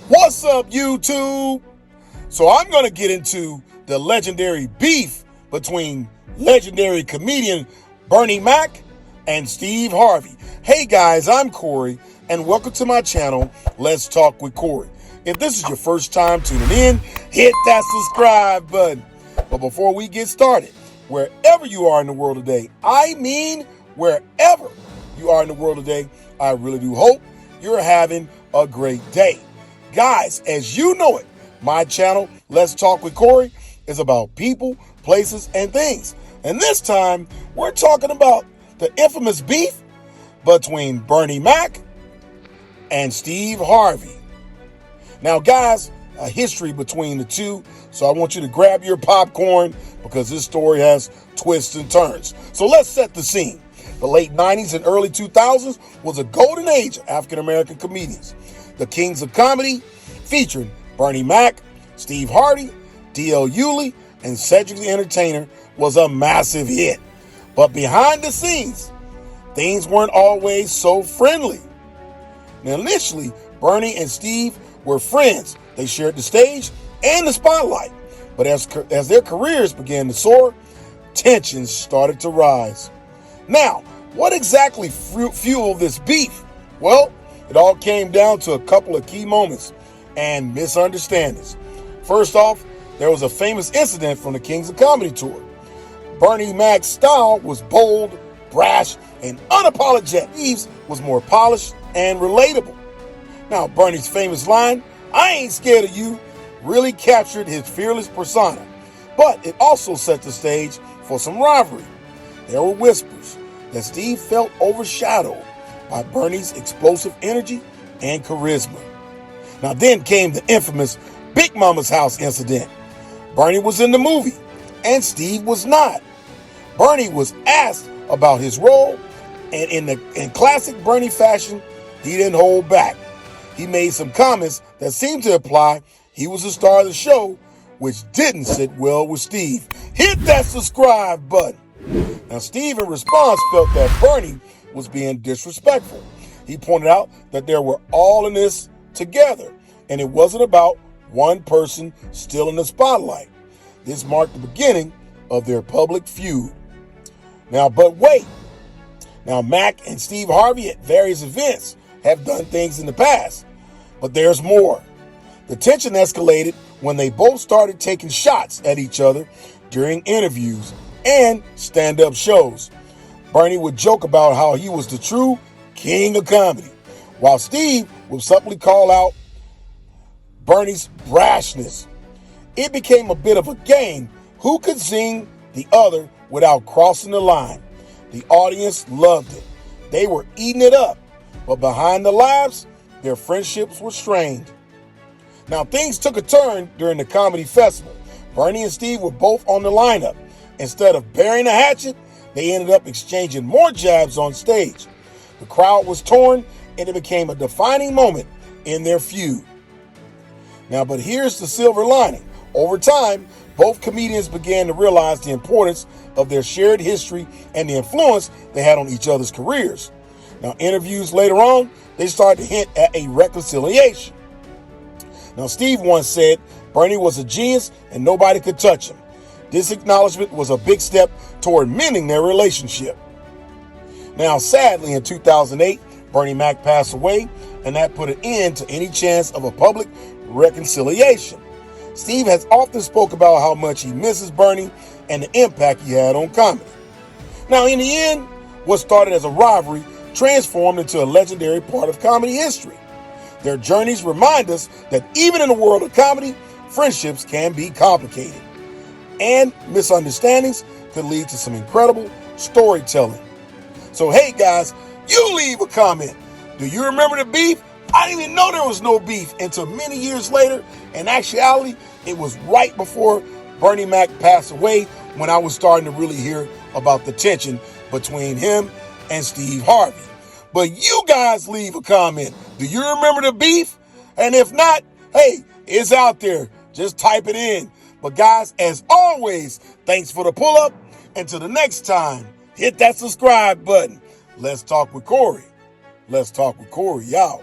What's up, YouTube? So I'm going to get into the legendary beef between legendary comedian Bernie Mac and Steve Harvey. Hey guys, I'm Corey, and welcome to my channel, Let's Talk with Corey. If this is your first time tuning in, hit that subscribe button. But before we get started, wherever you are in the world today, I mean wherever you are in the world today, I really do hope you're having a great day. Guys, as you know it, my channel, Let's Talk with Corey, is about people, places, and things. And this time, we're talking about the infamous beef between Bernie Mac and Steve Harvey. Now, guys, a history between the two, so I want you to grab your popcorn because this story has twists and turns. So let's set the scene. The late 90s and early 2000s was a golden age of African-American comedians. The Kings of Comedy, featuring Bernie Mac, Steve Harvey, D.L. Hewley, and Cedric the Entertainer, was a massive hit. But behind the scenes, things weren't always so friendly. Now, initially, Bernie and Steve were friends. They shared the stage and the spotlight. But as their careers began to soar, tensions started to rise. Now, what exactly fueled this beef? Well, it all came down to a couple of key moments and misunderstandings. First off, there was a famous incident from the Kings of Comedy tour. Bernie Mac's style was bold, brash, and unapologetic. Steve's was more polished and relatable. Now, Bernie's famous line, "I ain't scared of you," really captured his fearless persona, but it also set the stage for some rivalry. There were whispers that Steve felt overshadowed by Bernie's explosive energy and charisma. Now then came the infamous Big Mama's House incident. Bernie was in the movie, and Steve was not. Bernie was asked about his role, and in classic Bernie fashion, he didn't hold back. He made some comments that seemed to imply he was the star of the show, which didn't sit well with Steve. Hit that subscribe button. Now, Steve, in response, felt that Bernie was being disrespectful. He pointed out that they were all in this together, and it wasn't about one person still in the spotlight. This marked the beginning of their public feud. Now, but wait. Now, Mac and Steve Harvey at various events have done things in the past, but there's more. The tension escalated when they both started taking shots at each other during interviews and stand-up shows. Bernie would joke about how he was the true king of comedy, while Steve would subtly call out Bernie's brashness. It became a bit of a game. Who could zing the other without crossing the line? The audience loved it. They were eating it up. But behind the laughs, their friendships were strained. Now, things took a turn during the comedy festival. Bernie and Steve were both on the lineup. Instead of burying a hatchet, they ended up exchanging more jabs on stage. The crowd was torn, and it became a defining moment in their feud. Now, but here's the silver lining. Over time, both comedians began to realize the importance of their shared history and the influence they had on each other's careers. Now, interviews later on, they started to hint at a reconciliation. Now, Steve once said Bernie was a genius and nobody could touch him. This acknowledgement was a big step toward mending their relationship. Now, sadly, in 2008, Bernie Mac passed away, and that put an end to any chance of a public reconciliation. Steve has often spoke about how much he misses Bernie and the impact he had on comedy. Now, in the end, what started as a rivalry transformed into a legendary part of comedy history. Their journeys remind us that even in the world of comedy, friendships can be complicated, and misunderstandings could lead to some incredible storytelling. So hey guys, you leave a comment. Do you remember the beef? I didn't even know there was no beef until many years later. In actuality, it was right before Bernie Mac passed away when I was starting to really hear about the tension between him and Steve Harvey. But you guys leave a comment. Do you remember the beef? And if not, hey, it's out there. Just type it in. But guys, as always, thanks for the pull-up. Until the next time, hit that subscribe button. Let's talk with Corey. Let's talk with Corey. Y'all.